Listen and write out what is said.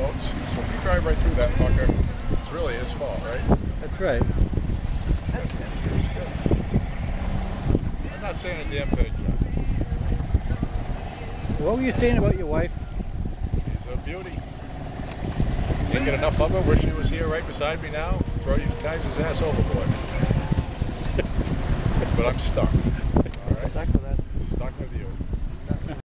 boats. So if you drive right through that fucker, it's really his fault, right? That's right. He's good. I'm not saying a damn thing, Jeff. What were you saying about your wife? She's a beauty. Can't get enough of her. Wish she was here right beside me now. Throw you guys' ass overboard. But I'm stuck.